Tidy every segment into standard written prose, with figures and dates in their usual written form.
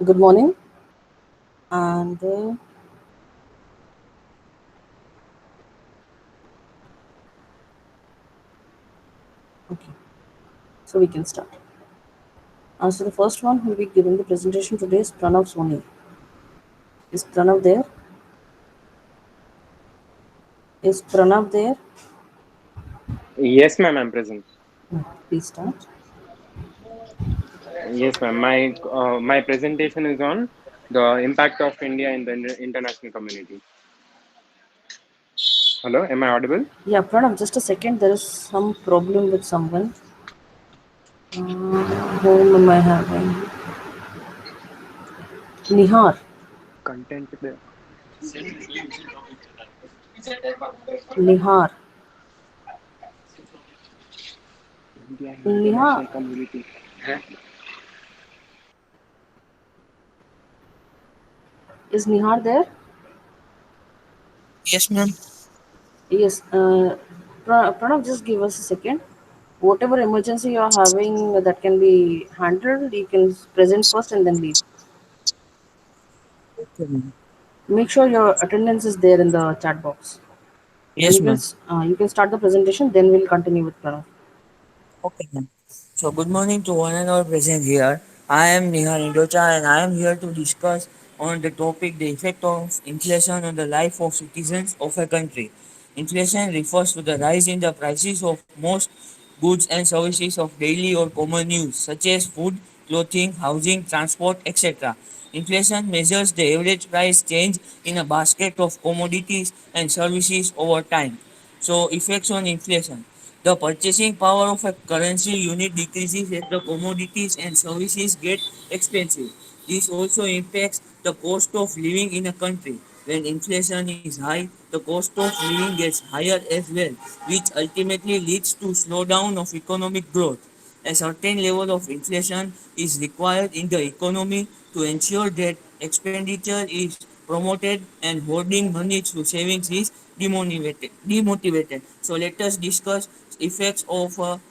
Good morning. And okay, so we can start. So the first one who will be giving the presentation today is Pranav Soni. Is Pranav there? Is Pranav there? Yes, ma'am, I'm present. Please start. Yes, ma'am. My presentation is on the impact of India in the international community. Hello, am I audible? Yeah, Pranav, just a second. There is some problem with someone. Whom am I having? Nihar. Content there. Nihar. India Nihar. international community. Is Nihar there? Yes, ma'am. Yes. Pranav, just give us a second. Whatever emergency you are having that can be handled, you can present first and then leave. Okay, ma'am. Make sure your attendance is there in the chat box, and Yes, ma'am. you can start the presentation. Then we'll continue with Pranav. Okay, ma'am. So, good morning to one and all present here. I am Nihar Indocha and I am here to discuss on the topic the effect of inflation on the life of citizens of a country. Inflation refers to the rise in the prices of most goods and services of daily or common use, such as food, clothing, housing, transport, etc. Inflation measures the average price change in a basket of commodities and services over time. So, effects on inflation. The purchasing power of a currency unit decreases as the commodities and services get expensive. This also impacts the cost of living in a country. When inflation is high, the cost of living gets higher as well, which ultimately leads to slowdown of economic growth. A certain level of inflation is required in the economy to ensure that expenditure is promoted and hoarding money through savings is demotivated. So let us discuss effects of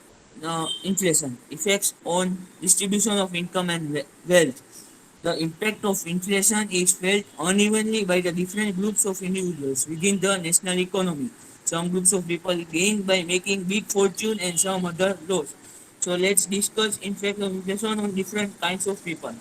inflation, effects on distribution of income and wealth. The impact of inflation is felt unevenly by the different groups of individuals within the national economy. Some groups of people gain by making big fortune and some other lose. So let's discuss impact of inflation on different kinds of people.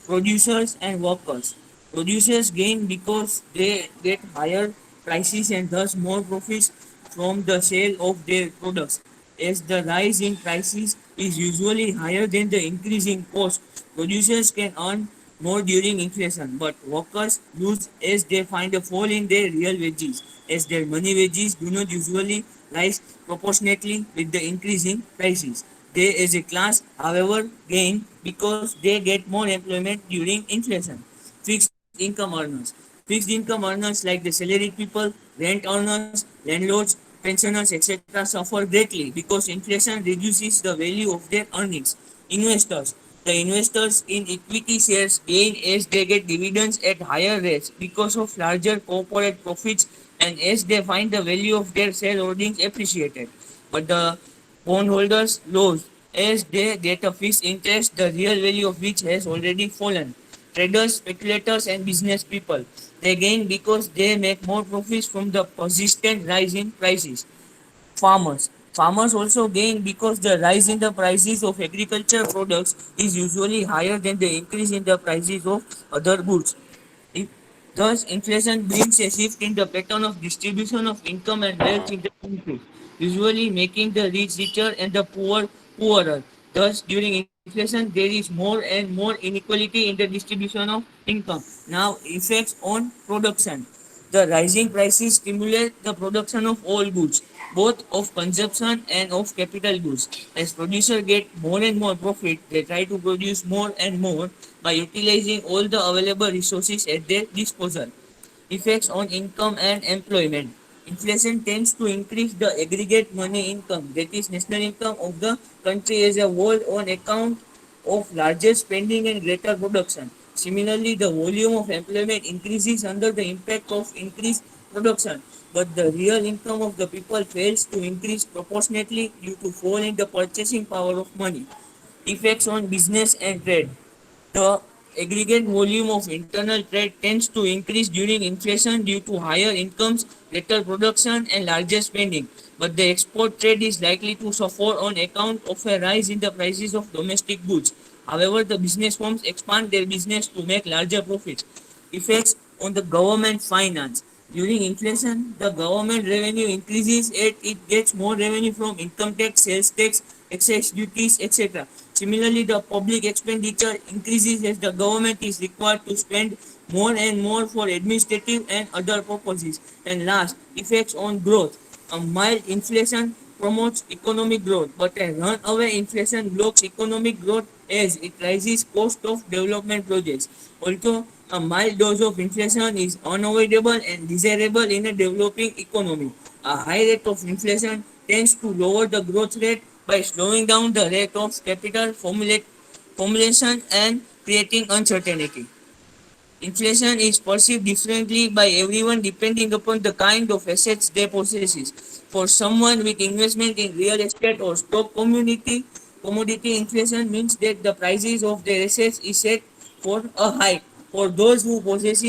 Producers and workers. Producers gain because they get higher prices and thus more profits from the sale of their products. As the rise in prices is usually higher than the increase in cost, producers can earn more during inflation, but workers lose as they find a fall in their real wages, as their money wages do not usually rise proportionately with the increase in prices. They as a class, however, gain because they get more employment during inflation. Fixed income earners. Fixed income earners like the salaried people, rent earners, landlords, pensioners, etc. suffer greatly because inflation reduces the value of their earnings. Investors. The investors in equity shares gain as they get dividends at higher rates because of larger corporate profits and as they find the value of their shareholdings appreciated. But the bondholders lose as they get a fixed interest, the real value of which has already fallen. Traders, speculators, and business people. They gain because they make more profits from the persistent rise in prices. Farmers. Farmers also gain because the rise in the prices of agriculture products is usually higher than the increase in the prices of other goods. If, thus, inflation brings a shift in the pattern of distribution of income and wealth in the country, usually making the rich richer and the poor poorer. Thus, during inflation, there is more and more inequality in the distribution of income. Now, effects on production. The rising prices stimulate the production of all goods, both of consumption and of capital goods. As producers get more and more profit, they try to produce more and more by utilizing all the available resources at their disposal. Effects on income and employment. Inflation tends to increase the aggregate money income, that is, national income of the country as a whole on account of larger spending and greater production. Similarly, the volume of employment increases under the impact of increased production, but the real income of the people fails to increase proportionately due to fall in the purchasing power of money. Effects on business and trade. The aggregate volume of internal trade tends to increase during inflation due to higher incomes, greater production, and larger spending. But the export trade is likely to suffer on account of a rise in the prices of domestic goods. However, the business firms expand their business to make larger profits. Effects on the government finance. During inflation, the government revenue increases as it gets more revenue from income tax, sales tax, excise duties, etc. Similarly, the public expenditure increases as the government is required to spend more and more for administrative and other purposes. And last, effects on growth. A mild inflation promotes economic growth, but a runaway inflation blocks economic growth as it raises cost of development projects. Although a mild dose of inflation is unavoidable and desirable in a developing economy, a high rate of inflation tends to lower the growth rate by slowing down the rate of capital formulation and creating uncertainty. Inflation is perceived differently by everyone depending upon the kind of assets they possess. For someone with investment in real estate or stock commodity inflation means that the prices of their assets is set for a hike. For those who possess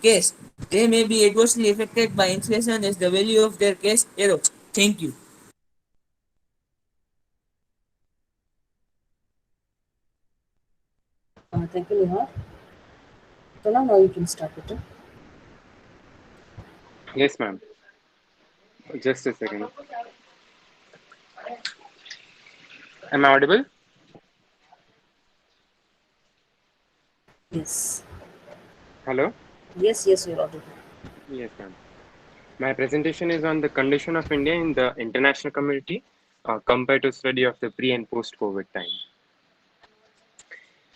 cash, they may be adversely affected by inflation as the value of their cash erodes. Thank you. Thank you, Nihar. So now you can start with it. Yes, ma'am. Just a second. Am I audible? Yes. Hello? Yes, you're audible. Yes, ma'am. My presentation is on the condition of India in the international community compared to study of the pre and post COVID time.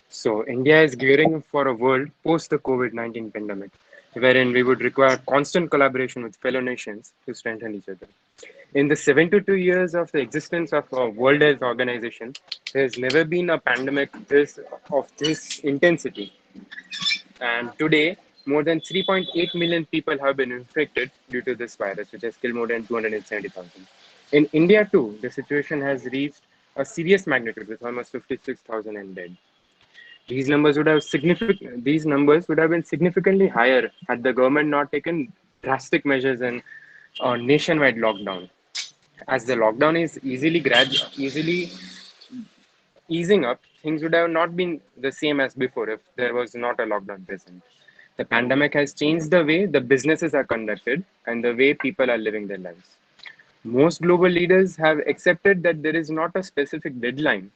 So, India is gearing up for a world post the COVID-19 pandemic, wherein we would require constant collaboration with fellow nations to strengthen each other. In the 72 years of the existence of a World Health Organization, there has never been a pandemic of this intensity. And today, more than 3.8 million people have been infected due to this virus, which has killed more than 270,000. In India, too, the situation has reached a serious magnitude with almost 56,000 and dead. These numbers would have been significantly higher had the government not taken drastic measures in a nationwide lockdown. As the lockdown is easily easing up, things would have not been the same as before if there was not a lockdown present. The pandemic has changed the way the businesses are conducted and the way people are living their lives. Most global leaders have accepted that there is not a specific deadline,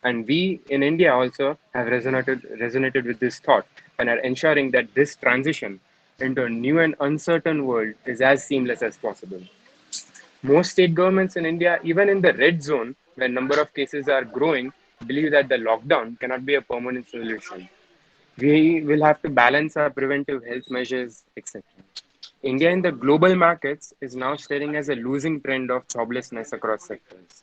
and we in India also have resonated with this thought and are ensuring that this transition into a new and uncertain world is as seamless as possible. Most state governments in India, even in the red zone, where number of cases are growing, believe that the lockdown cannot be a permanent solution. We will have to balance our preventive health measures, etc. India in the global markets is now staring as a losing trend of joblessness across sectors.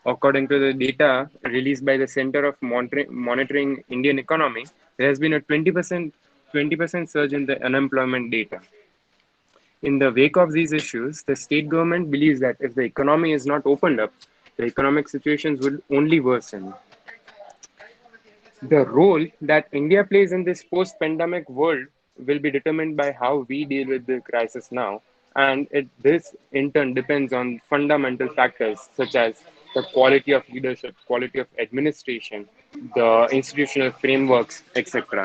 According to the data released by the Center of Monitoring Indian Economy, there has been a 20% surge in the unemployment data. In the wake of these issues, the state government believes that if the economy is not opened up, the economic situations will only worsen. The role that India plays in this post pandemic world will be determined by how we deal with the crisis now. And this, in turn, depends on fundamental factors such as the quality of leadership, quality of administration, the institutional frameworks, etc.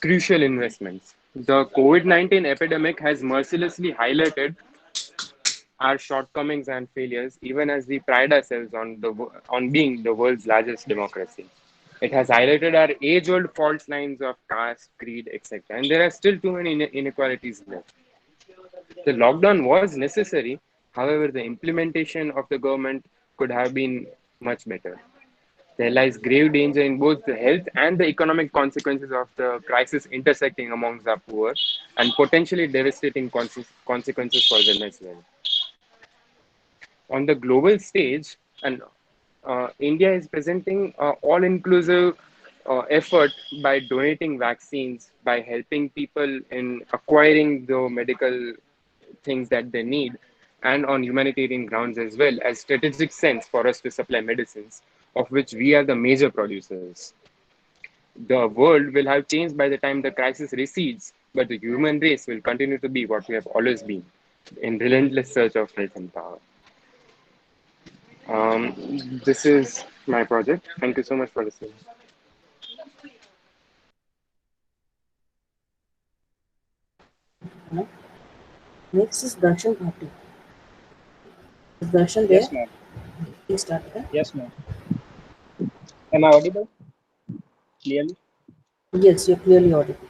Crucial investments. The COVID 19 epidemic has mercilessly highlighted our shortcomings and failures, even as we pride ourselves on being the world's largest democracy. It has highlighted our age-old fault lines of caste, creed, etc. And there are still too many inequalities left. The lockdown was necessary, however, the implementation of the government could have been much better. There lies grave danger in both the health and the economic consequences of the crisis intersecting amongst the poor and potentially devastating consequences for them as well. On the global stage, and India is presenting all-inclusive effort by donating vaccines, by helping people in acquiring the medical things that they need, and on humanitarian grounds as well as strategic sense for us to supply medicines, of which we are the major producers. The world will have changed by the time the crisis recedes, but the human race will continue to be what we have always been, in relentless search of wealth and power. This is my project. Thank you so much for listening. Huh? Next is Darshan Bhatti. Is Darshan there? Yes, ma'am. Please start. Okay? Yes, ma'am. Am I audible clearly? Yes, you're clearly audible.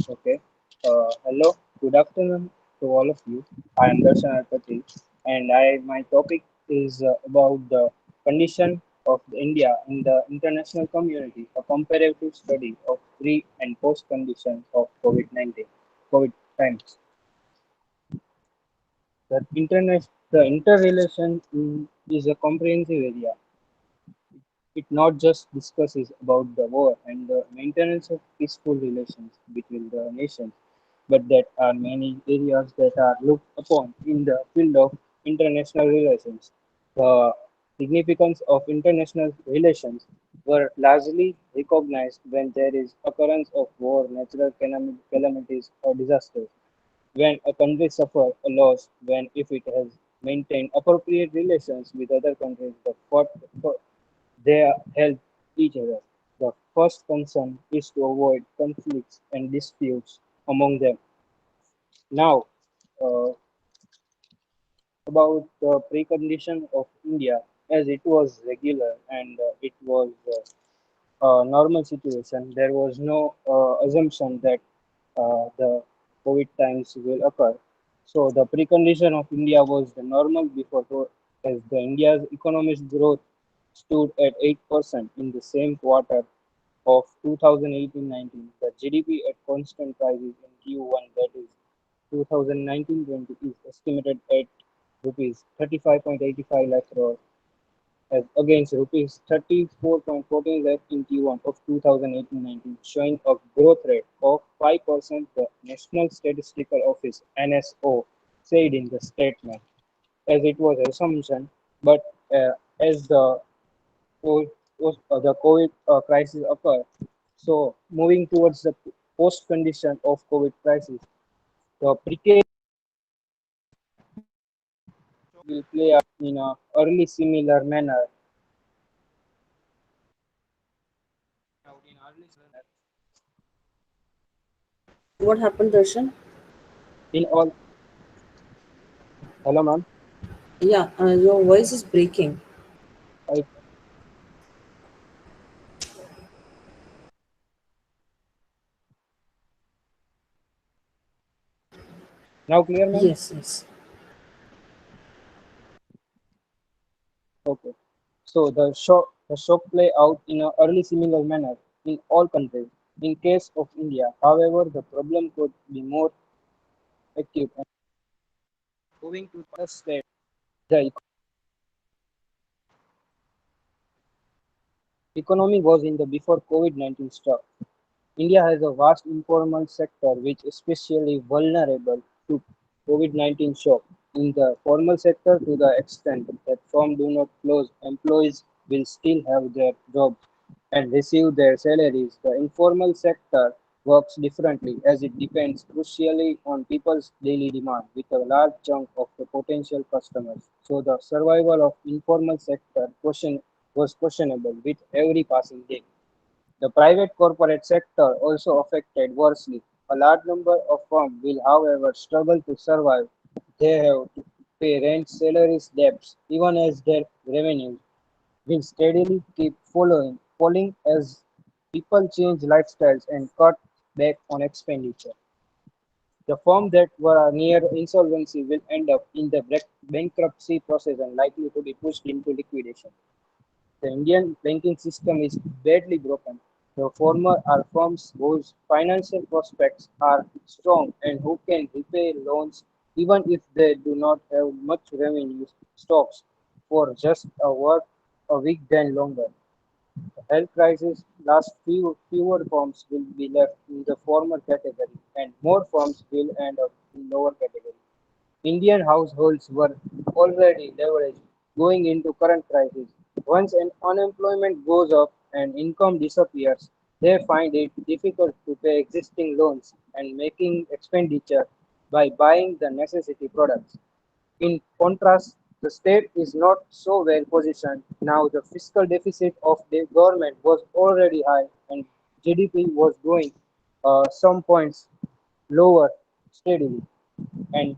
Okay. Hello. Good afternoon to all of you. I am Darshan Arpati, and my topic is about the condition of India in the international community, a comparative study of pre and post conditions of COVID-19, COVID times. The interrelation is a comprehensive area. It not just discusses about the war and the maintenance of peaceful relations between the nations, but that are many areas that are looked upon in the field of international relations. The significance of international relations were largely recognized when there is occurrence of war, natural calamities, or disasters. When a country suffers a loss, when if it has maintained appropriate relations with other countries, they help each other. The first concern is to avoid conflicts and disputes among them. Now, uh, about the precondition of India, as it was regular and it was a normal situation, there was no assumption that the COVID times will occur. So the precondition of India was the normal before, as the India's economic growth stood at 8% in the same quarter of 2018-19. The GDP at constant prices in Q1, that is 2019-20, is estimated at rupees 35.85 lakh crore as against rupees 34.14 lakh in Q1 of 2018-19, showing a growth rate of 5%, the National Statistical Office NSO said in the statement, as it was assumption, but as the COVID crisis occurred, so moving towards the post condition of COVID crisis, the precarious will play out in a early similar manner. What happened, Darshan? In all, hello, ma'am. Yeah, your voice is breaking. I, now clear, ma'am. Yes, yes. Okay. So the shock play out in a early similar manner in all countries. In case of India, however, the problem could be more acute and moving to the state. The economy was in the before COVID-19 struck. India has a vast informal sector which is especially vulnerable to COVID-19 shock. In the formal sector, to the extent that firms do not close, employees will still have their jobs and receive their salaries. The informal sector works differently as it depends crucially on people's daily demand with a large chunk of the potential customers. So the survival of informal sector was questionable with every passing day. The private corporate sector also affected worsely. A large number of firms will, however, struggle to survive. They have to pay rent, salaries, debts, even as their revenues will steadily keep falling as people change lifestyles and cut back on expenditure. The firms that were near insolvency will end up in the bankruptcy process and likely to be pushed into liquidation. The Indian banking system is badly broken. The former are firms whose financial prospects are strong and who can repay loans even if they do not have much revenue stocks for just a week than longer. The health crisis last fewer firms will be left in the former category and more firms will end up in lower category. Indian households were already leveraged going into current crisis. Once unemployment goes up, and income disappears, they find it difficult to pay existing loans and making expenditure by buying the necessity products. In contrast, the state is not so well positioned. Now the fiscal deficit of the government was already high and GDP was growing some points lower steadily. And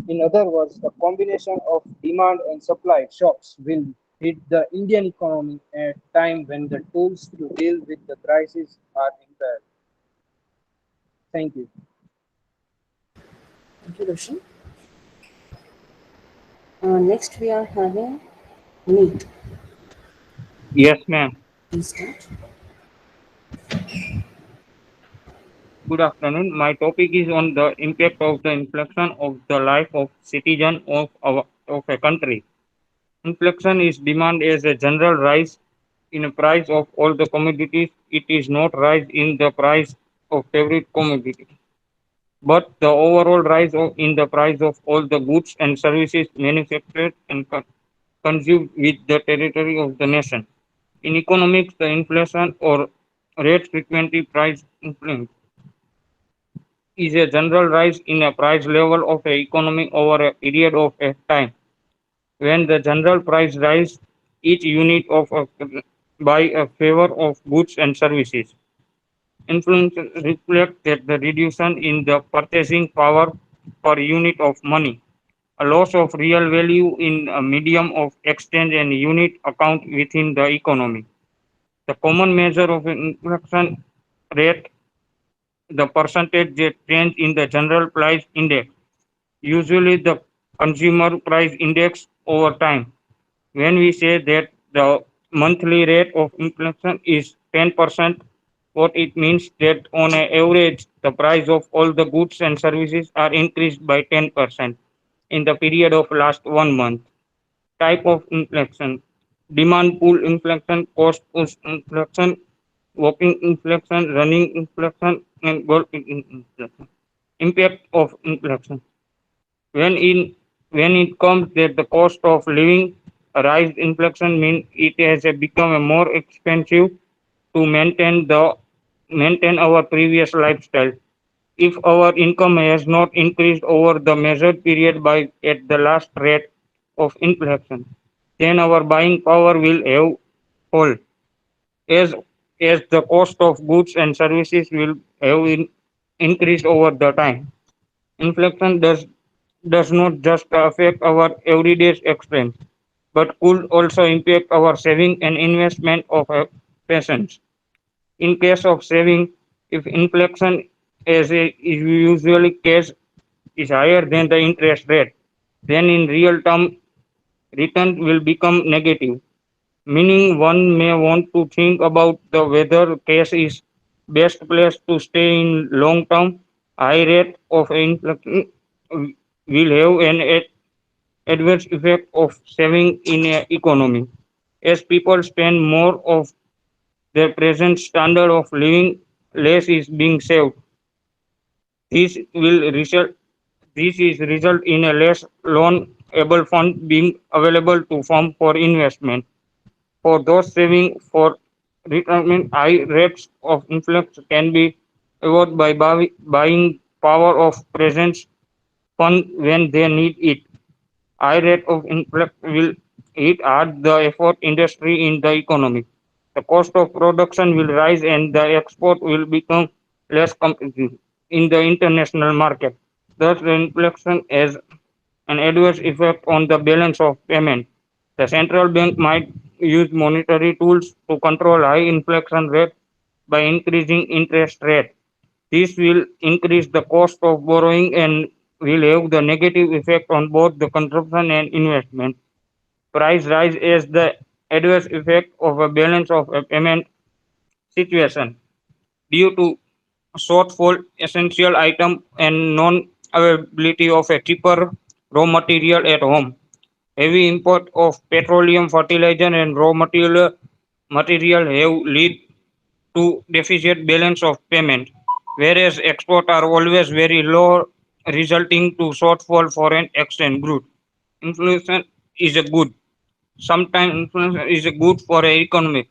in other words, the combination of demand and supply shocks will hit the Indian economy at a time when the tools to deal with the crisis are impaired. Thank you. Thank you, Roshan. Next, we are having Neat. Yes, ma'am. Please start. Good afternoon. My topic is on the impact of the inflation of the life of citizen of a country. Inflation is demand as a general rise in the price of all the commodities. It is not rise in the price of every commodity, but the overall rise in the price of all the goods and services manufactured and consumed with the territory of the nation. In economics, the inflation or rate frequently price influence is a general rise in a price level of a economy over a period of a time. When the general price rise, each unit of a, by a favor of goods and services. Influence reflect that the reduction in the purchasing power per unit of money, a loss of real value in a medium of exchange and unit account within the economy. The common measure of inflation rate, the percentage that change in the general price index, usually the consumer price index over time. When we say that the monthly rate of inflation is 10%, what it means that on an average, the price of all the goods and services are increased by 10% in the period of last 1 month. Type of inflation: demand pull inflation, cost push inflation, walking inflation, running inflation, and golfing inflation. Impact of inflation: when in when it comes that the cost of living rise, inflation means it has become a more expensive to maintain our previous lifestyle. If our income has not increased over the measured period by at the last rate of inflation, then our buying power will have fall. As as the cost of goods and services will have increased over the time. Inflation does not just affect our everyday expense, but could also impact our saving and investment of patients. In case of saving, if inflation is usually case is higher than the interest rate, then in real term return will become negative, meaning one may want to think about the whether case is best place to stay in long term. High rate of inflation will have an adverse effect of saving in a economy. As people spend more of their present standard of living, less is being saved. This will result this is result in a less loan able fund being available to firm for investment. For those saving for retirement, high rates of inflation can be avoided by buying power of present fund when they need it. High rate of inflation will hit hard the effort industry in the economy. The cost of production will rise and the export will become less competitive in the international market. Thus, the inflation has an adverse effect on the balance of payment. The central bank might use monetary tools to control high inflation rate by increasing interest rate. This will increase the cost of borrowing and will have the negative effect on both the consumption and investment. Price rise is the adverse effect of a balance of a payment situation due to shortfall essential item and non-availability of a cheaper raw material at home. Heavy import of petroleum, fertilizer, and raw material have led to deficit balance of payment, whereas export are always very low, resulting to shortfall foreign exchange good. Inflation is a good. Sometimes inflation is a good for a economy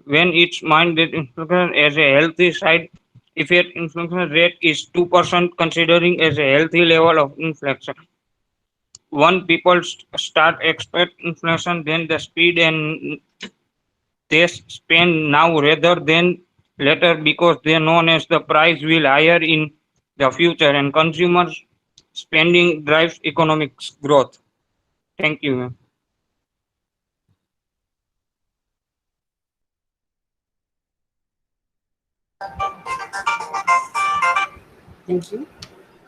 when it's mind that inflation as a healthy side effect. Inflation rate is 2% considering as a healthy level of inflation. When people start expect inflation, then the speed and they spend now rather than later because they know as the price will higher in the future and consumer spending drives economic growth. Thank you, ma'am. Thank you.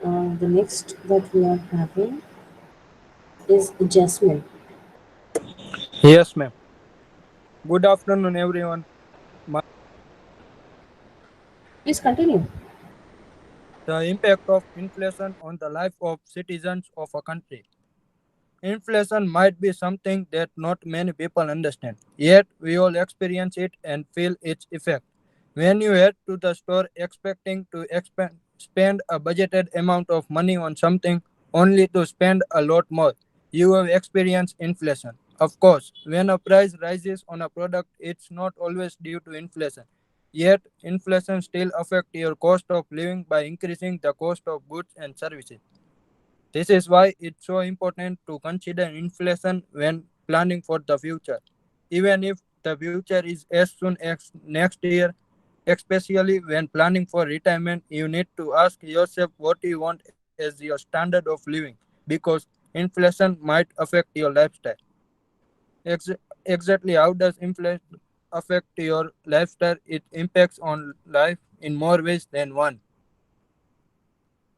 The next that we are having is Jasmine. Yes, ma'am. Good afternoon, everyone. My, Please continue. the impact of inflation on the life of citizens of a country. Inflation might be something that not many people understand, yet we all experience it and feel its effect. When you head to the store expecting to spend a budgeted amount of money on something only to spend a lot more, you have experienced inflation. Of course, when a price rises on a product, it's not always due to inflation. Yet, inflation still affects your cost of living by increasing the cost of goods and services. This is why it's so important to consider inflation when planning for the future. Even if the future is as soon as next year, especially when planning for retirement, you need to ask yourself what you want as your standard of living because inflation might affect your lifestyle. Ex- exactly how does inflation affect your lifestyle? It impacts on life in more ways than one.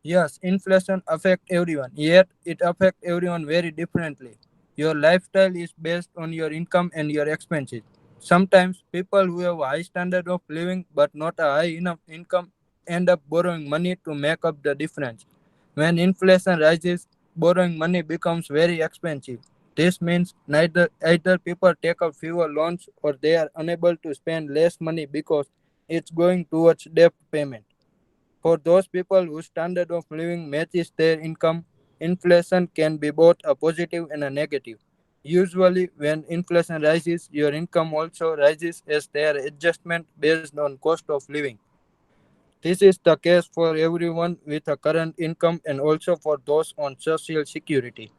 Yes, inflation affects everyone, yet it affects everyone very differently. Your lifestyle is based on your income and your expenses. Sometimes people who have a high standard of living but not a high enough income end up borrowing money to make up the difference. When inflation rises, borrowing money becomes very expensive. This means neither either people take up fewer loans or they are unable to spend less money because it's going towards debt payment. For those people whose standard of living matches their income, inflation can be both a positive and a negative. Usually, when inflation rises, your income also rises as their adjustment based on cost of living. This is the case for everyone with a current income and also for those on social security.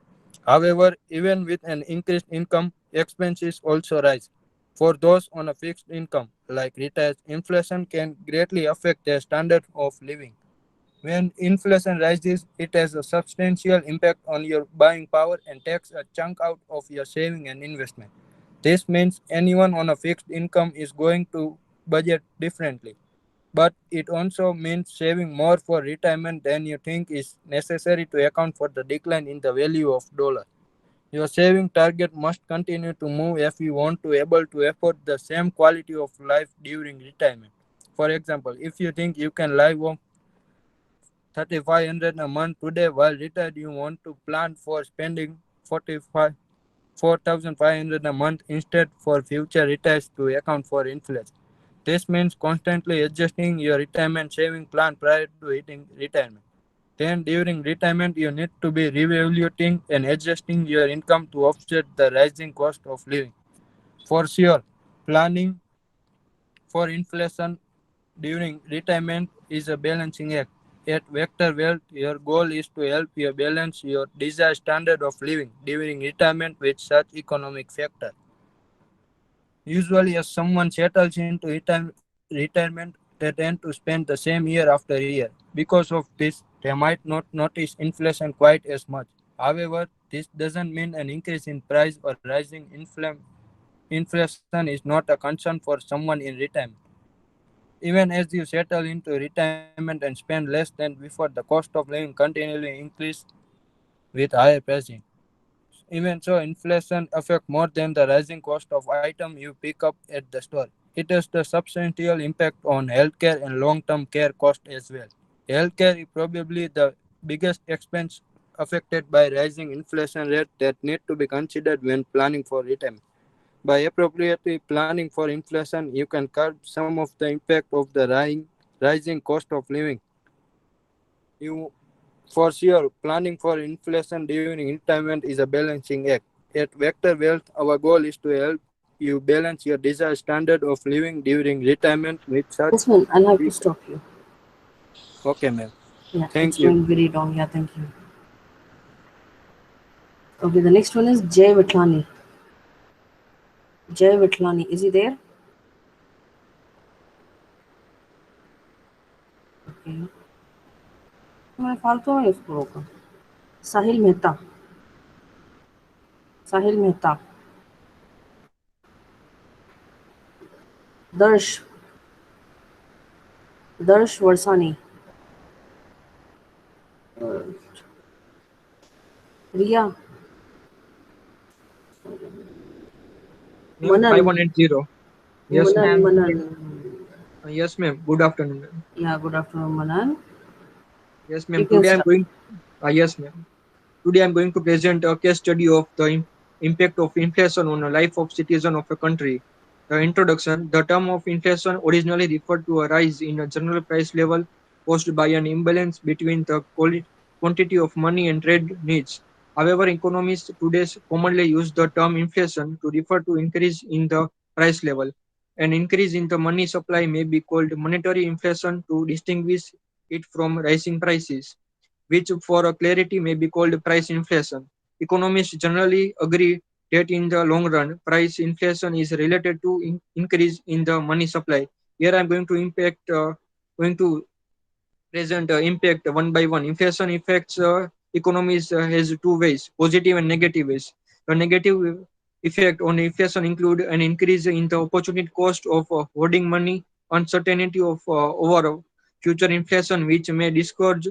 However, even with an increased income, expenses also rise. For those on a fixed income, like retired, inflation can greatly affect their standard of living. When inflation rises, it has a substantial impact on your buying power and takes a chunk out of your saving and investment. This means anyone on a fixed income is going to budget differently, but it also means saving more for retirement than you think is necessary to account for the decline in the value of dollar. Your saving target must continue to move if you want to able to afford the same quality of life during retirement. For example, if you think you can live on 3,500 a month today while retired, you want to plan for spending 45 4,500 a month instead for future retires to account for inflation. This means constantly adjusting your retirement saving plan prior to hitting retirement. Then during retirement, you need to be reevaluating and adjusting your income to offset the rising cost of living. For sure, planning for inflation during retirement is a balancing act. At Vector Wealth, your goal is to help you balance your desired standard of living during retirement with such economic factor. Usually, as someone settles into retirement, they tend to spend the same year after year. Because of this, they might not notice inflation quite as much. However, this doesn't mean an increase in price or rising inflation is not a concern for someone in retirement. Even as you settle into retirement and spend less than before, the cost of living continually increase with higher pricing. Even so, inflation affects more than the rising cost of item you pick up at the store. It has the substantial impact on healthcare and long-term care cost as well. Healthcare is probably the biggest expense affected by rising inflation rate that need to be considered when planning for retirement. By appropriately planning for inflation, you can curb some of the impact of the rising cost of living. You, for sure, planning for inflation during retirement is a balancing act. At Vector Wealth, our goal is to help you balance your desired standard of living during retirement with such. Yes, ma'am. I'll have to stop you. Okay, ma'am. Yeah, it's Thank you. going very long. Yeah, thank you. Okay, the next one is Jay Vitlani. Jay Vitlani, is he there? Okay. मैं फालतू में उसको रोका. साहिल मेहता. साहिल Mehta. Darsh. Darsh Varsani. Ria. Ma'am, Manan. 5180. Yes, ma'am. Manan. Yes, ma'am. Good afternoon, ma'am. Yeah, good afternoon, Manan. Yes, You ma'am. can Today I'm start. going. Yes, ma'am. Today I'm going to present a case study of the impact of inflation on the life of citizen of a country. The introduction. The term of inflation originally referred to a rise in a general price level caused by an imbalance between the quantity of money and trade needs. However, economists today commonly use the term inflation to refer to increase in the price level. An increase in the money supply may be called monetary inflation to distinguish it from rising prices, which for a clarity may be called price inflation. Economists generally agree that in the long run, price inflation is related to increase in the money supply. Here I'm going to present impact one by one. Inflation affects economies has two ways, positive and negative ways. The negative effect on inflation include an increase in the opportunity cost of hoarding money, uncertainty of over future inflation, which may discourage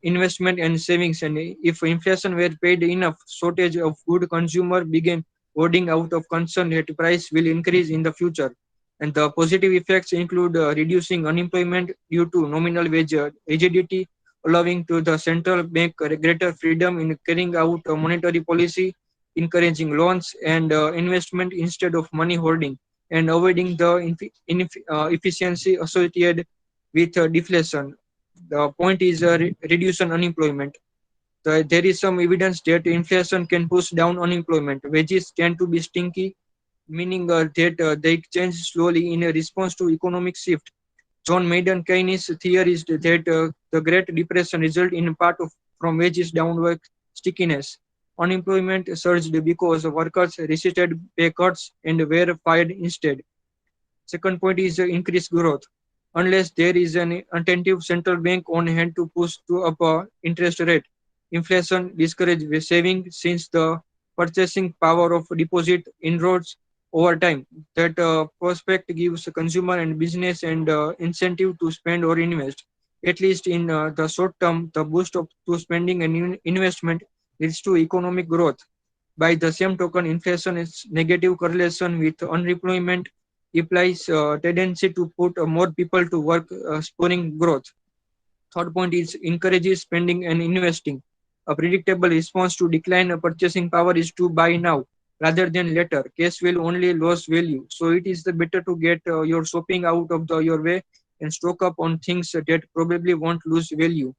investment and savings. And if inflation were paid enough, shortage of good consumer begin hoarding out of concern that price will increase in the future. And the positive effects include reducing unemployment due to nominal wage rigidity, allowing to the central bank greater freedom in carrying out monetary policy, encouraging loans and investment instead of money hoarding, and avoiding the efficiency associated with deflation. The point is reducing unemployment. There is some evidence that inflation can push down unemployment. Wages tend to be stinky, meaning that they change slowly in a response to economic shift. John Maynard Keynes' theory is that the Great Depression resulted in part of from wages downward stickiness. Unemployment surged because workers resisted pay cuts and were fired instead. Second point is increased growth. Unless there is an attentive central bank on hand to push to up interest rate, inflation discourages saving since the purchasing power of deposit erodes over time. That prospect gives consumer and business and incentive to spend or invest. At least in the short term, the boost of to spending and investment leads to economic growth. By the same token, inflation is negative correlation with unemployment implies tendency to put more people to work, spurring growth. Third point is encourages spending and investing. A predictable response to decline of purchasing power is to buy now rather than later. Cash will only lose value. So it is the better to get your shopping out of your way and stock up on things that probably won't lose value.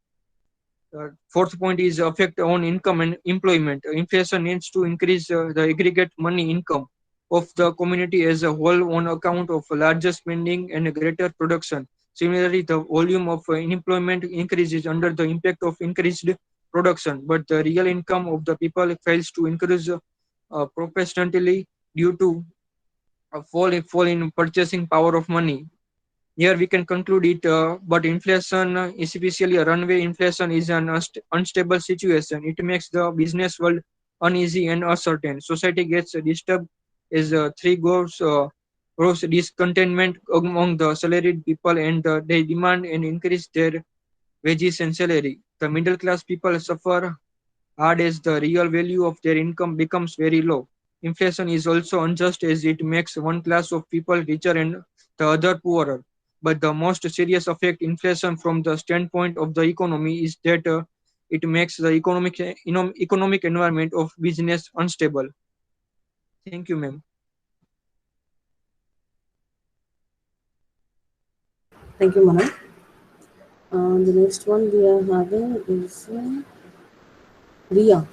Fourth point is effect on income and employment. Inflation needs to increase the aggregate money income of the community as a whole on account of larger spending and greater production. Similarly, the volume of unemployment increases under the impact of increased production, but the real income of the people fails to increase proportionately due to a fall in purchasing power of money. Here we can conclude it, but inflation, especially a runaway inflation, is an unstable situation. It makes the business world uneasy and uncertain. Society gets disturbed as grows discontentment among the salaried people, and they demand and increase their wages and salary. The middle class people suffer hard as the real value of their income becomes very low. Inflation is also unjust as it makes one class of people richer and the other poorer. But the most serious effect inflation from the standpoint of the economy is that it makes the economic environment of business unstable. Thank you, ma'am. Thank you, Manan. The next one we are having is Ria.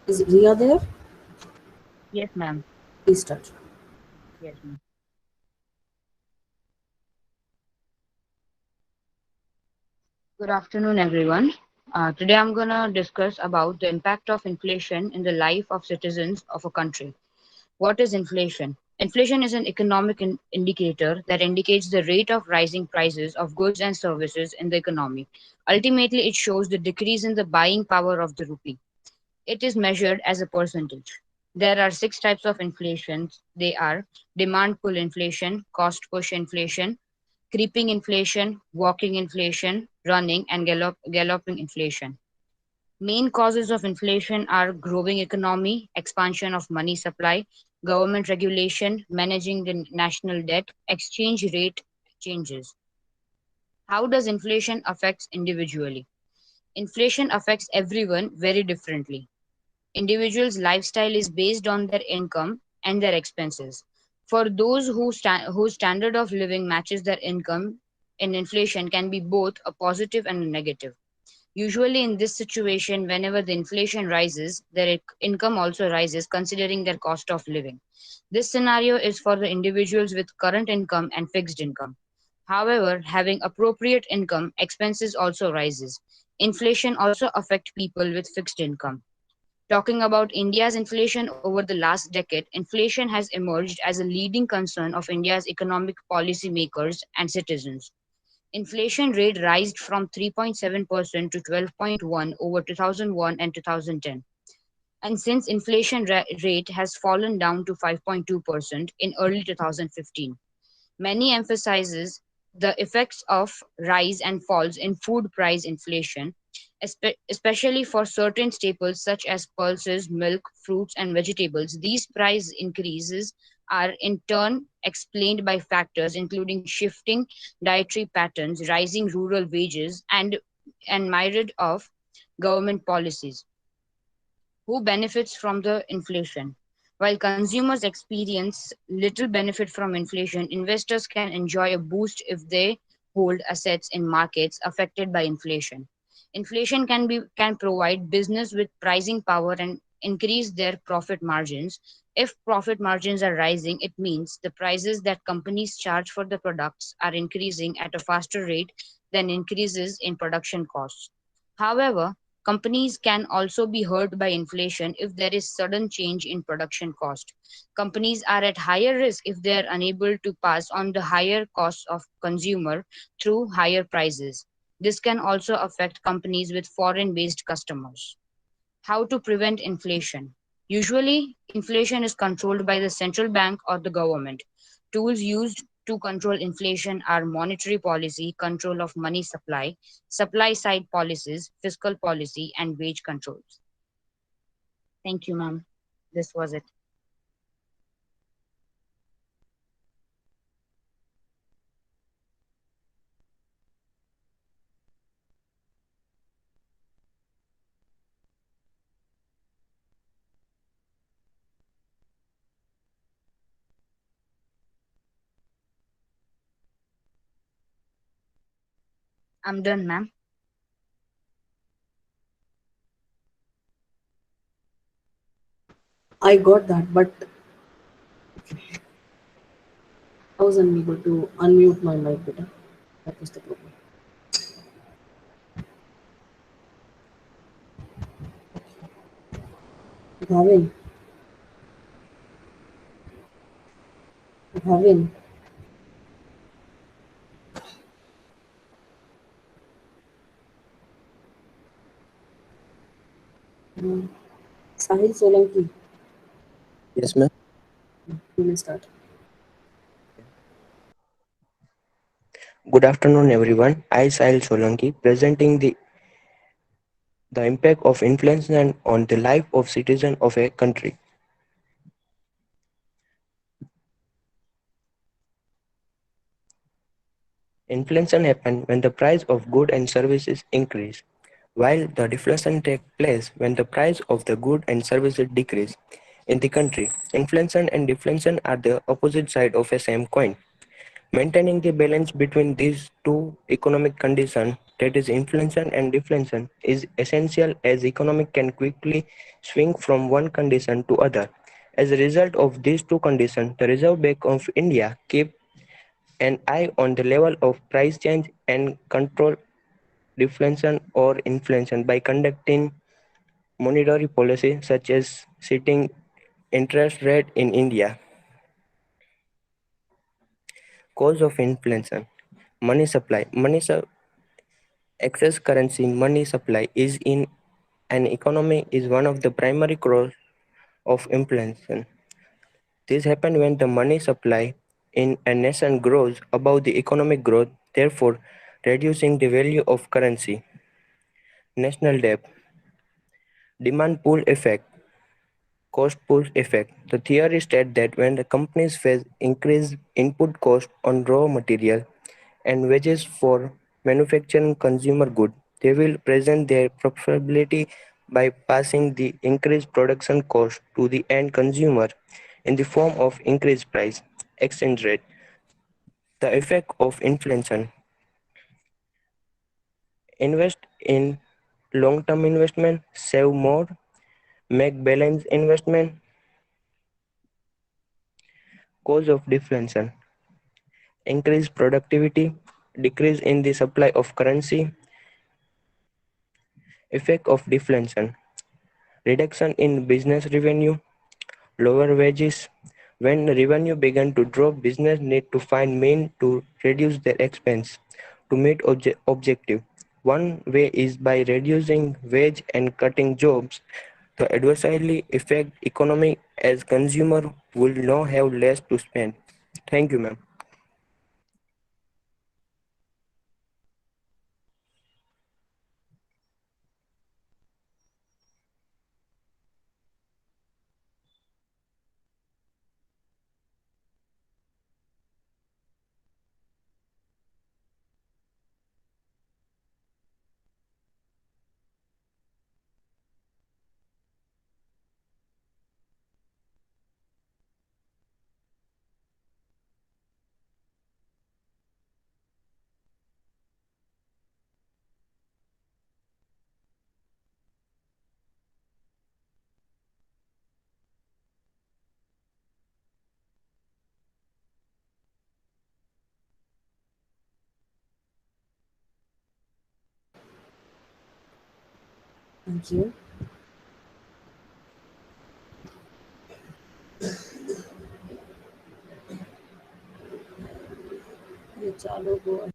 Is Ria there? Yes, ma'am. Please start. Yes, ma'am. Good afternoon, everyone. Today I'm gonna discuss about the impact of inflation in the life of citizens of a country. What is inflation? Inflation is an economic indicator that indicates the rate of rising prices of goods and services in the economy. Ultimately, it shows the decrease in the buying power of the rupee. It is measured as a percentage. There are six types of inflation. They are demand pull inflation, cost push inflation, creeping inflation, walking inflation, running, and galloping inflation. Main causes of inflation are growing economy, expansion of money supply, government regulation, managing the national debt, exchange rate changes. How does inflation affect individually? Inflation affects everyone very differently. Individuals' lifestyle is based on their income and their expenses. For those whose standard of living matches their income, an inflation can be both a positive and a negative. Usually, in this situation, whenever the inflation rises, their income also rises considering their cost of living. This scenario is for the individuals with current income and fixed income. However, having appropriate income, expenses also rises. Inflation also affect people with fixed income. Talking about India's inflation over the last decade, inflation has emerged as a leading concern of India's economic policy makers and citizens. Inflation rate rised from 3.7% to 12.1 over 2001 and 2010. And since inflation rate has fallen down to 5.2% in early 2015. Many emphasizes the effects of rise and falls in food price inflation, especially for certain staples such as pulses, milk, fruits, and vegetables. These price increases are in turn explained by factors including shifting dietary patterns, rising rural wages, and myriad of government policies. Who benefits from the inflation? While consumers experience little benefit from inflation, investors can enjoy a boost if they hold assets in markets affected by inflation. Inflation can provide business with pricing power and increase their profit margins. If profit margins are rising, it means the prices that companies charge for the products are increasing at a faster rate than increases in production costs. However, companies can also be hurt by inflation if there is sudden change in production cost. Companies are at higher risk if they are unable to pass on the higher costs of consumer through higher prices. This can also affect companies with foreign based customers. How to prevent inflation? Usually, inflation is controlled by the central bank or the government. Tools used to control inflation are monetary policy, control of money supply, supply side policies, fiscal policy, and wage controls. Thank you, ma'am. This was it. I'm done, ma'am. I got that, but I was unable to unmute my mic better. That was the problem. Bhavin, Bhavin, mm, Sahil Solanki, Yes, ma'am. you may start. Good afternoon, everyone. I, Sahil Solanki, presenting the impact of inflation on the life of citizen of a country. Inflation happens when the price of goods and services increase, while the deflation takes place when the price of the goods and services decrease. In the country, inflation and deflation are the opposite side of a same coin. Maintaining the balance between these two economic conditions, that is inflation and deflation, is essential as economy can quickly swing from one condition to other As a result of these two conditions, the Reserve Bank of India keep an eye on the level of price change and control deflation or inflation by conducting monetary policy such as setting interest rate in India. Cause of inflation. Money supply. Excess currency money supply is in an economy is one of the primary causes of inflation. This happens when the money supply in a nation grows above the economic growth, therefore reducing the value of currency. National debt. Demand pull effect. Cost pull effect. The theory states that when the companies face increased input cost on raw material and wages for manufacturing consumer goods, they will present their profitability by passing the increased production cost to the end consumer in the form of increased price, exchange rate. The effect of inflation. Invest in long-term investment, save more, make balanced investment. Cause of deflation. Increase productivity, decrease in the supply of currency. Effect of deflation. Reduction in business revenue, lower wages. When revenue began to drop, business need to find means to reduce their expense to meet objective. One way is by reducing wage and cutting jobs. To adversely affect economy as consumer will now have less to spend. Thank you, ma'am. Thank you. ये चालू हुआ.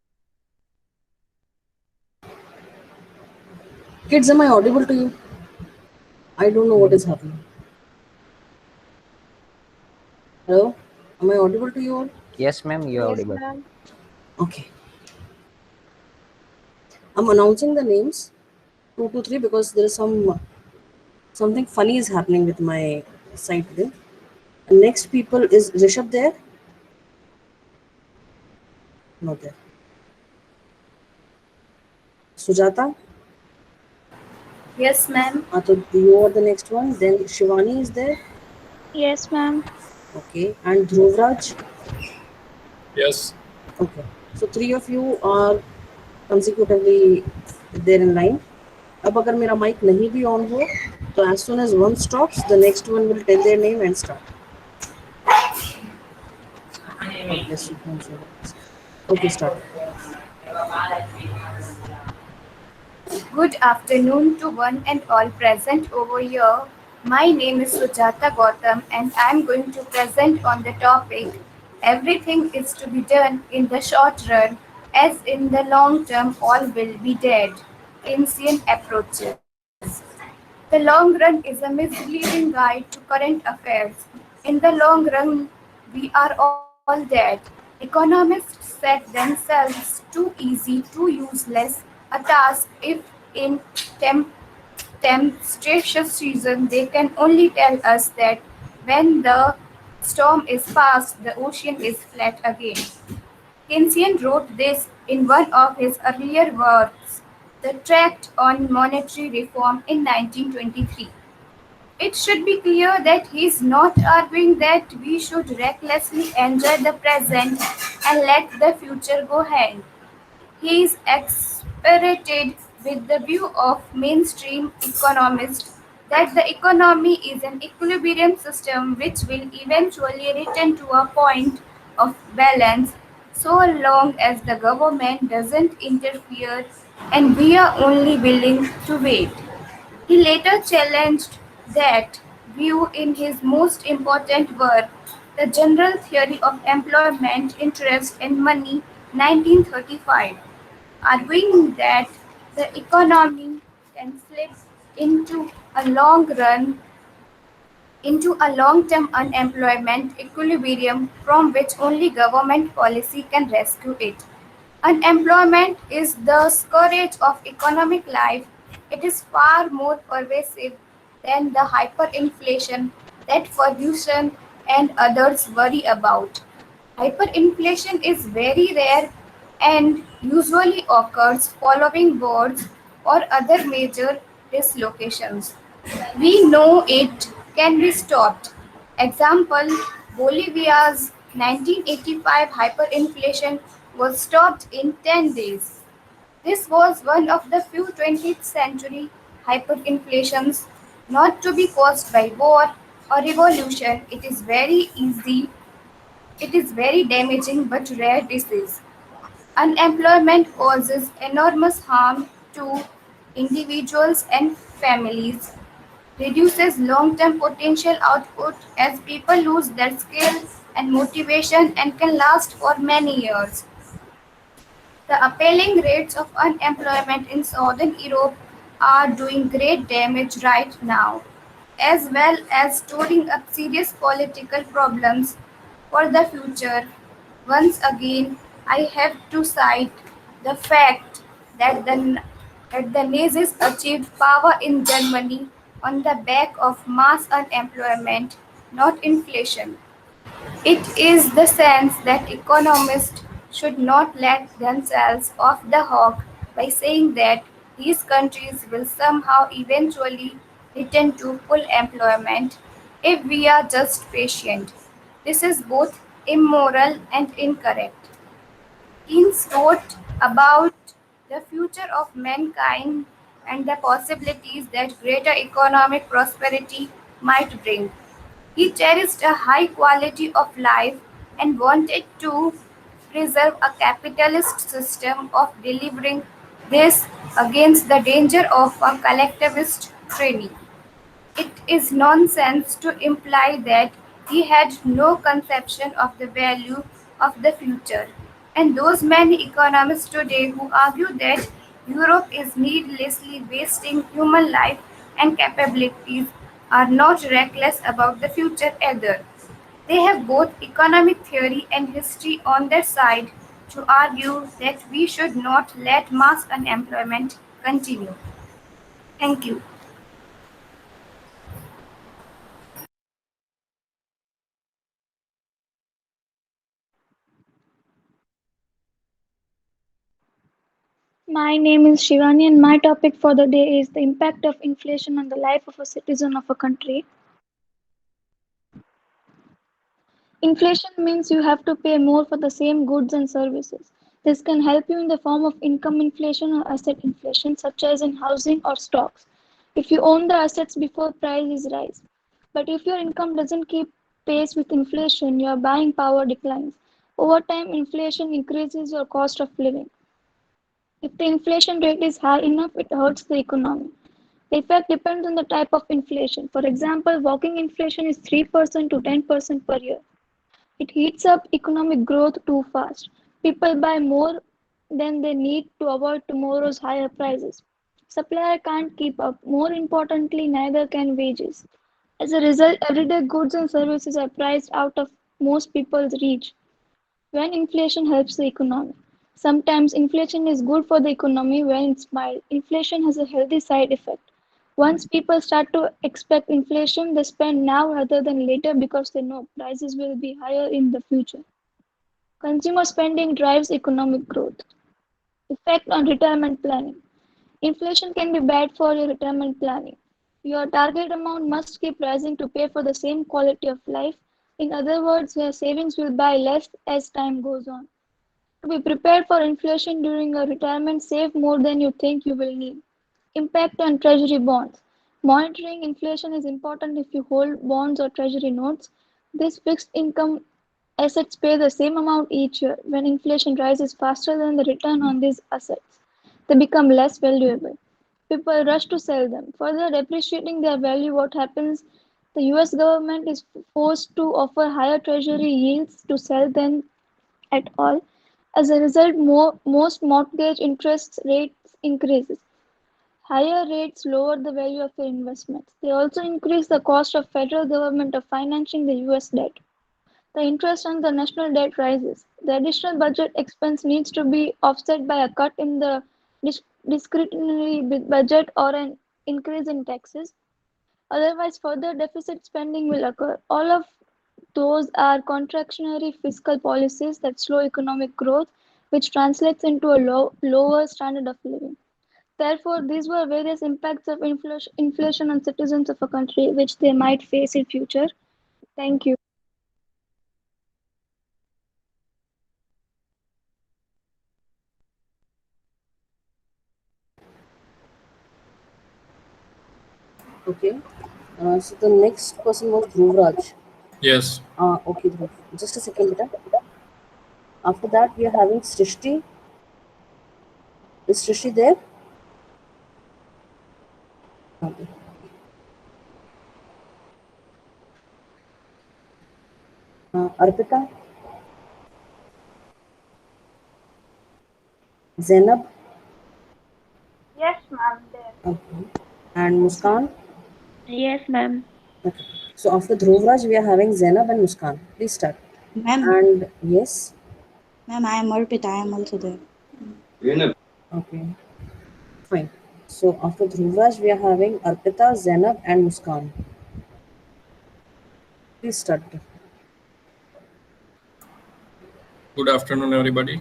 Kids, am I audible to you? I don't know what is happening. Hello? Am I audible to you all? Yes, ma'am, you're Yes, audible. ma'am. Okay. I'm announcing the names 2 to 3 because there is something funny is happening with my site today. Next people is Rishabh there? Not there. Sujata? Yes, ma'am. So you are the next one. Then Shivani is there. Yes, ma'am. Okay. And Dhruvraj? Yes. Okay. So 3 of you are consecutively there in line. अब अगर मेरा mic नहीं भी on हो तो as soon as one stops the next one will tell their name and start. God bless you. Okay, start. Good afternoon to one and all present over here. My name is Sujata Gautam and I am going to present on the topic everything is to be done in the short run as in the long term all will be dead. Keynesian approaches. The long run is a misleading guide to current affairs. In the long run, we are all dead. Economists set themselves too easy, too useless a task if in tem- tempestuous season they can only tell us that when the storm is past, the ocean is flat again. Keynesian wrote this in one of his earlier works, the Tract on Monetary Reform in 1923. It should be clear that he is not arguing that we should recklessly enjoy the present and let the future go hang. He is exasperated with the view of mainstream economists that the economy is an equilibrium system which will eventually return to a point of balance so long as the government doesn't interfere and we are only willing to wait. He later challenged that view in his most important work, The General Theory of Employment, Interest and Money, 1935, arguing that the economy can slip into a long run into a long-term unemployment equilibrium from which only government policy can rescue it. Unemployment is the scourge of economic life. It is far more pervasive than the hyperinflation that Ferguson and others worry about. Hyperinflation is very rare and usually occurs following wars or other major dislocations. We know it can be stopped. Example, Bolivia's 1985 hyperinflation was stopped in 10 days. This was one of the few 20th century hyperinflations not to be caused by war or revolution. It is very damaging but rare disease. Unemployment causes enormous harm to individuals and families, reduces long-term potential output as people lose their skill and motivation and can last for many years. The appalling rates of unemployment in Southern Europe are doing great damage right now, as well as storing up serious political problems for the future. Once again, I have to cite the fact that the Nazis achieved power in Germany on the back of mass unemployment, not inflation. It is the sense that economists should not let themselves off the hook by saying that these countries will somehow eventually return to full employment if we are just patient. This is both immoral and incorrect. Keynes wrote about the future of mankind and the possibilities that greater economic prosperity might bring. He cherished a high quality of life and wanted to preserve a capitalist system of delivering this against the danger of a collectivist tyranny. It is nonsense to imply that he had no conception of the value of the future. And those many economists today who argue that Europe is needlessly wasting human life and capabilities are not reckless about the future either. They have both economic theory and history on their side to argue that we should not let mass unemployment continue. Thank you. My name is Shivani, and my topic for the day is the impact of inflation on the life of a citizen of a country. Inflation means you have to pay more for the same goods and services. This can help you in the form of income inflation or asset inflation, such as in housing or stocks. If you own the assets before prices rise. But if your income doesn't keep pace with inflation, your buying power declines. Over time, inflation increases your cost of living. If the inflation rate is high enough, it hurts the economy. The effect depends on the type of inflation. For example, walking inflation is 3% to 10% per year. It heats up economic growth too fast. People buy more than they need to avoid tomorrow's higher prices. Supplier can't keep up. More importantly, neither can wages. As a result, everyday goods and services are priced out of most people's reach. When inflation helps the economy. Sometimes inflation is good for the economy when it's mild. Inflation has a healthy side effect. Once people start to expect inflation, they spend now rather than later because they know prices will be higher in the future. Consumer spending drives economic growth. Effect on retirement planning. Inflation can be bad for your retirement planning. Your target amount must keep rising to pay for the same quality of life. In other words, your savings will buy less as time goes on. To be prepared for inflation during your retirement, save more than you think you will need. Impact on treasury bonds. Monitoring inflation is important if you hold bonds or treasury notes. These fixed income assets pay the same amount each year. When inflation rises faster than the return on these assets, they become less valuable. People rush to sell them, further depreciating their value. What happens? The US government is forced to offer higher treasury yields to sell them at all. As a result, most mortgage interest rates increases. Higher rates lower the value of your investments. They also increase the cost of federal government of financing the US debt. The interest on the national debt rises. The additional budget expense needs to be offset by a cut in the discretionary budget or an increase in taxes. Otherwise, further deficit spending will occur. All of those are contractionary fiscal policies that slow economic growth, which translates into a lower standard of living. Therefore, these were various impacts of inflation on citizens of a country which they might face in future. Thank you. Okay. So the next person was Dhruvraj. Yes. Okay, Dhruv. Just a second, beta. After that, we are having Srishti. Is Srishti there? Okay. Arpita, Zainab, Yes, ma'am. There. okay, and Muskan. Yes, ma'am. Okay. So after Dhruvraj, we are having Zainab and Muskan. Please start. Ma'am, And yes, ma'am, I am Arpita. I am also there. okay, fine. So after Dhruvraj, we are having Arpita, Zainab, and Muskan. Please start. Good afternoon, everybody.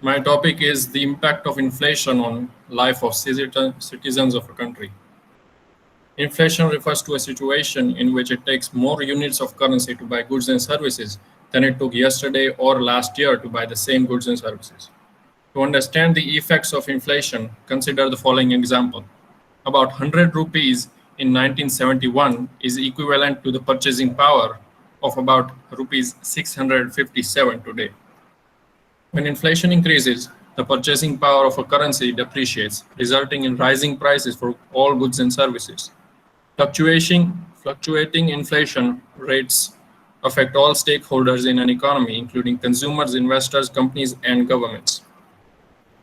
My topic is the impact of inflation on life of citizens of a country. Inflation refers to a situation in which it takes more units of currency to buy goods and services than it took yesterday or last year to buy the same goods and services. To understand the effects of inflation, consider the following example. About 100 rupees in 1971 is equivalent to the purchasing power of about rupees 657 today. When inflation increases, the purchasing power of a currency depreciates, resulting in rising prices for all goods and services. Fluctuating inflation rates affect all stakeholders in an economy, including consumers, investors, companies, and governments.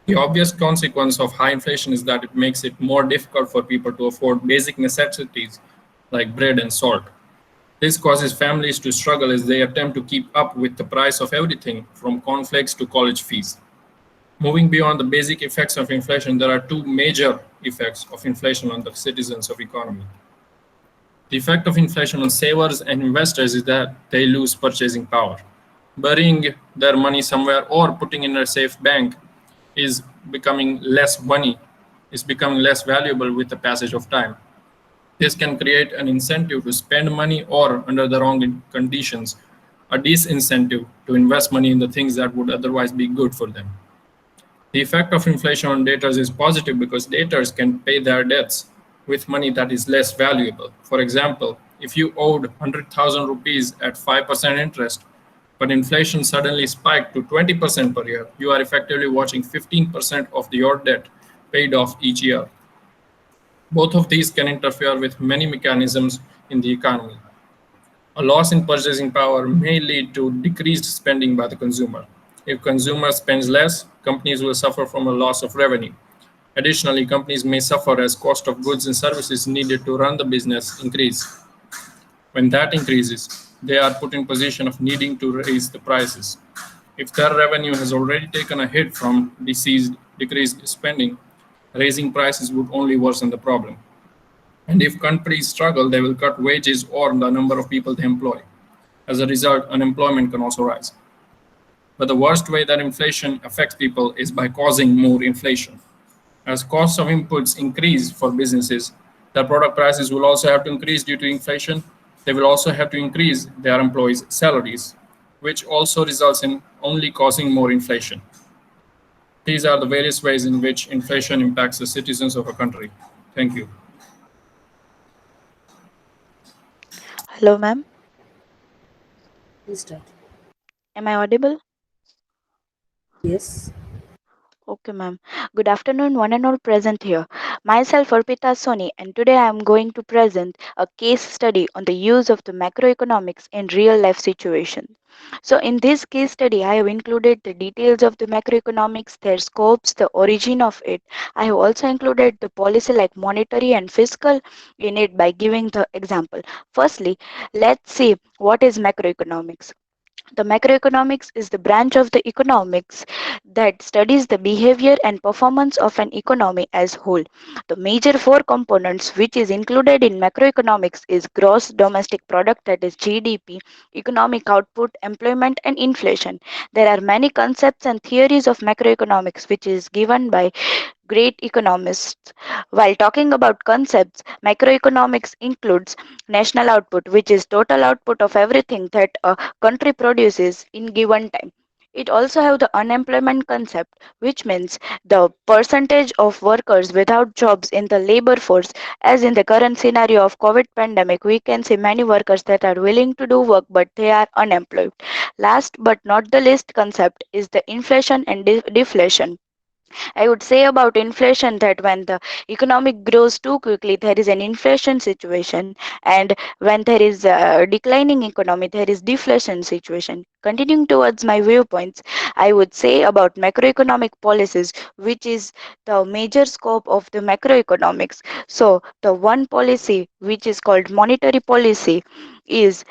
The obvious consequence of high inflation is that it makes it more difficult for people to afford basic necessities like bread and salt. This causes families to struggle as they attempt to keep up with the price of everything from cornflakes to college fees. Moving beyond the basic effects of inflation, there are two major effects of inflation on the citizens of economy. The effect of inflation on savers and investors is that they lose purchasing power. Burying their money somewhere or putting in a safe bank is becoming less valuable with the passage of time. This can create an incentive to spend money or, under the wrong conditions, a disincentive to invest money in the things that would otherwise be good for them. The effect of inflation on debtors is positive because debtors can pay their debts with money that is less valuable. For example, if you owed 100,000 rupees at 5% interest, but inflation suddenly spiked to 20% per year, you are effectively watching 15% of your debt paid off each year. Both of these can interfere with many mechanisms in the economy. A loss in purchasing power may lead to decreased spending by the consumer. If consumer spends less, companies will suffer from a loss of revenue. Additionally, companies may suffer as cost of goods and services needed to run the business increase. When that increases, they are put in position of needing to raise the prices. If their revenue has already taken a hit from decreased spending, raising prices would only worsen the problem. And if countries struggle, they will cut wages or the number of people they employ. As a result, unemployment can also rise. But the worst way that inflation affects people is by causing more inflation. As costs of inputs increase for businesses, their product prices will also have to increase due to inflation. They will also have to increase their employees' salaries, which also results in only causing more inflation. These are the various ways in which inflation impacts the citizens of a country. Thank you. Hello, ma'am. Please start. Am I audible? Yes. Okay, ma'am. Good afternoon, one and all present here. Myself, Arpita Soni, and today I am going to present a case study on the use of the macroeconomics in real life situations. So, in this case study, I have included the details of the macroeconomics, their scopes, the origin of it. I have also included the policy like monetary and fiscal in it by giving the example. Firstly, let's see what is macroeconomics. The macroeconomics is the branch of the economics that studies the behavior and performance of an economy as whole. The major four components which is included in macroeconomics is gross domestic product, that is GDP, economic output, employment and inflation. There are many concepts and theories of macroeconomics which is given by great economists. While talking about concepts, macroeconomics includes national output, which is total output of everything that a country produces in given time. It also have the unemployment concept, which means the percentage of workers without jobs in the labor force. As in the current scenario of COVID pandemic, we can see many workers that are willing to do work but they are unemployed. Last but not the least concept is the inflation and deflation. I would say about inflation that when the economic grows too quickly, there is an inflation situation, and when there is a declining economy, there is deflation situation. Continuing towards my viewpoints, I would say about macroeconomic policies, which is the major scope of the macroeconomics. So, the one policy which is called monetary policy is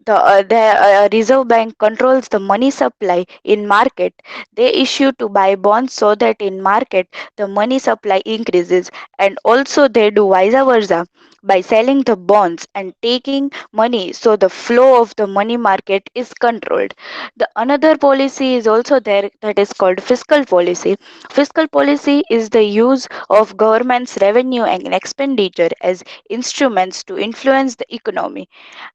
the reserve bank controls the money supply in market. They issue to buy bonds so that in market the money supply increases, and also they do vice versa by selling the bonds and taking money, so the flow of the money market is controlled. The another policy is also there, that is called fiscal policy. Fiscal policy is the use of government's revenue and expenditure as instruments to influence the economy.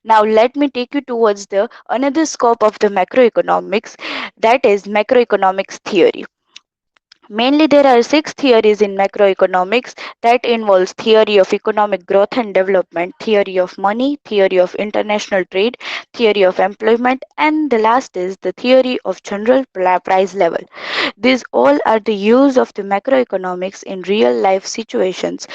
Now let me take you towards the another scope of the macroeconomics, that is macroeconomics theory. Mainly there are six theories in macroeconomics that involves theory of economic growth and development, theory of money, theory of international trade, theory of employment, and the last is the theory of general price level. These all are the use of the macroeconomics in real life situations,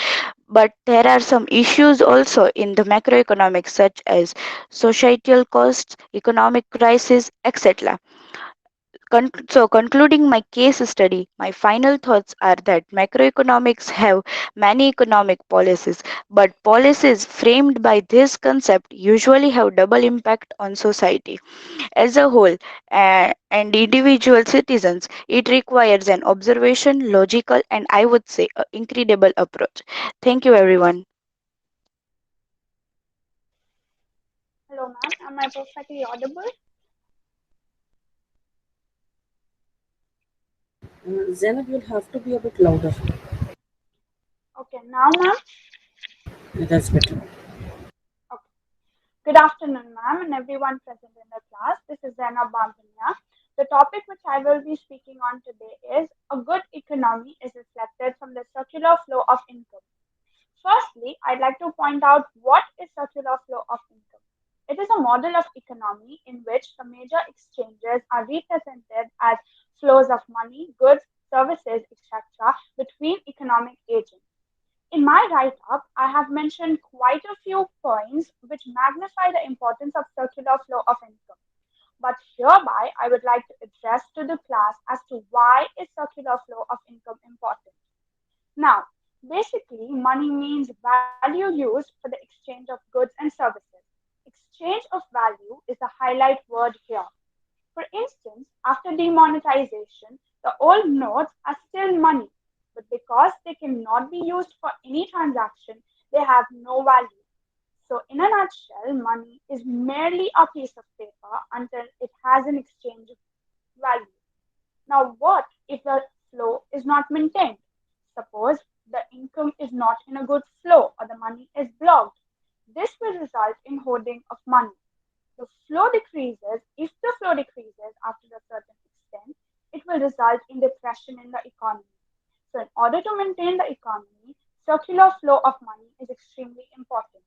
but there are some issues also in the macroeconomics such as societal costs, economic crisis, etc. So, concluding my case study, my final thoughts are that macroeconomics have many economic policies, but policies framed by this concept usually have double impact on society as a whole and individual citizens. It requires an observation, logical, and I would say incredible approach. Thank you, everyone. Hello, ma'am. Am I perfectly audible? Zainab, you'll have to be a bit louder. Okay, now, ma'am. That's better. Okay. Good afternoon, ma'am, and everyone present in the class. This is Zainab Bambania. The topic which I will be speaking on today is a good economy is reflected from the circular flow of income. Firstly, I'd like to point out what is circular flow of income. It is a model of economy in which the major exchanges are represented as flows of money, goods, services, etc., between economic agents. In my write up, I have mentioned quite a few points which magnify the importance of circular flow of income. But hereby, I would like to address to the class as to why is circular flow of income important. Now, basically, money means value used for the exchange of goods and services. Exchange of value is the highlight word here. For instance, after demonetization, the old notes are still money, but because they cannot be used for any transaction, they have no value. So, in a nutshell, money is merely a piece of paper until it has an exchange value. Now, what if the flow is not maintained? Suppose the income is not in a good flow or the money is blocked. This will result in hoarding of money. The flow decreases. If the flow decreases after a certain extent, it will result in depression in the economy. So, in order to maintain the economy, circular flow of money is extremely important.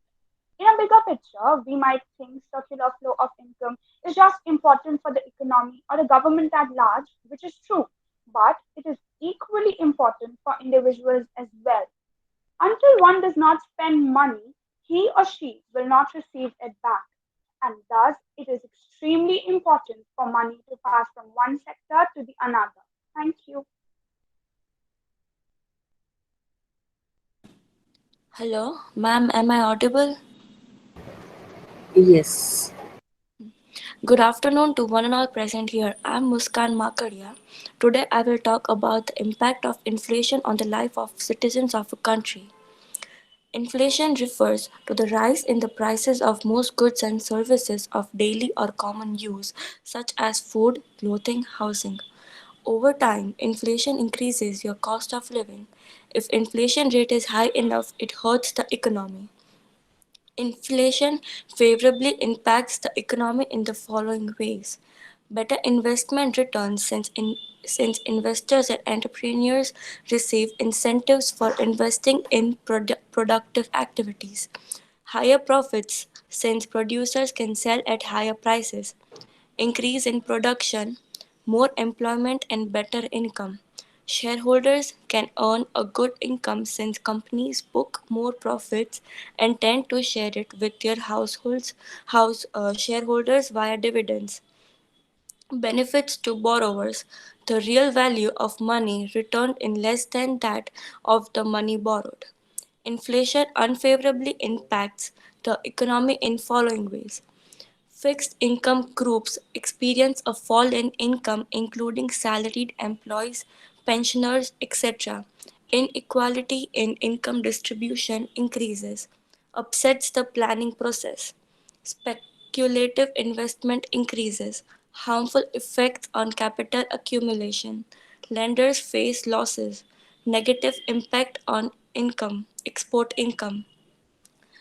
In a bigger picture, we might think circular flow of income is just important for the economy or the government at large, which is true, but it is equally important for individuals as well. Until one does not spend money, he or she will not receive it back. And thus, it is extremely important for money to pass from one sector to the another. Thank you. Hello, ma'am, am I audible? Yes. Good afternoon to one and all present here. I'm Muskan Makaria. Today I will talk about the impact of inflation on the life of citizens of a country. Inflation refers to the rise in the prices of most goods and services of daily or common use, such as food, clothing, housing. Over time, inflation increases your cost of living. If inflation rate is high enough, it hurts the economy. Inflation favorably impacts the economy in the following ways: better investment returns, since investors and entrepreneurs receive incentives for investing in productive activities; higher profits, since producers can sell at higher prices; increase in production, more employment, and better income. Shareholders can earn a good income since companies book more profits and tend to share it with their shareholders via dividends. Benefits to borrowers: the real value of money returned in less than that of the money borrowed. Inflation unfavorably impacts the economy in following ways: fixed income groups experience a fall in income, including salaried employees, pensioners, etc. Inequality in income distribution increases, upsets the planning process. Speculative investment increases, harmful effects on capital accumulation. Lenders face losses, negative impact on export income.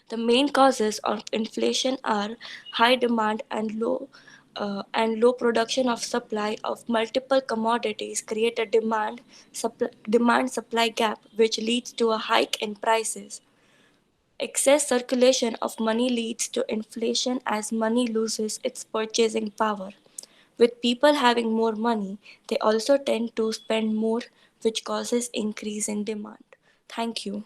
The main causes of inflation are high demand and low production of supply of multiple commodities create a demand supply gap which leads to a hike in prices. Excess circulation of money leads to inflation as money loses its purchasing power. With people having more money, they also tend to spend more, which causes increase in demand. Thank you.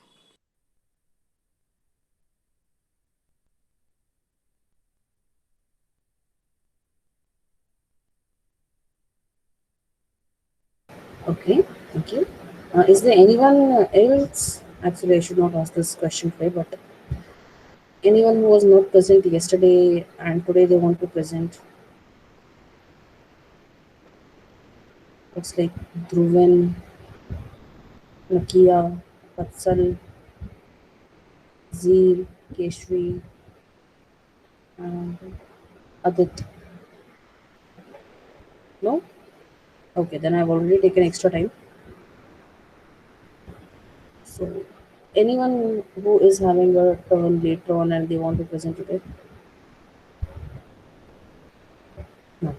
Okay, thank you. Is there anyone else? Actually, I should not ask this question today, but anyone who was not present yesterday and today they want to present? Looks like Dhruvan, Nakia, Vatsal, Zeel, Keshri, and Adit. No? Okay, then I've already taken extra time. So, anyone who is having a turn later on and they want to present today? No.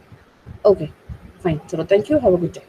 Okay, fine. So, thank you. Have a good day.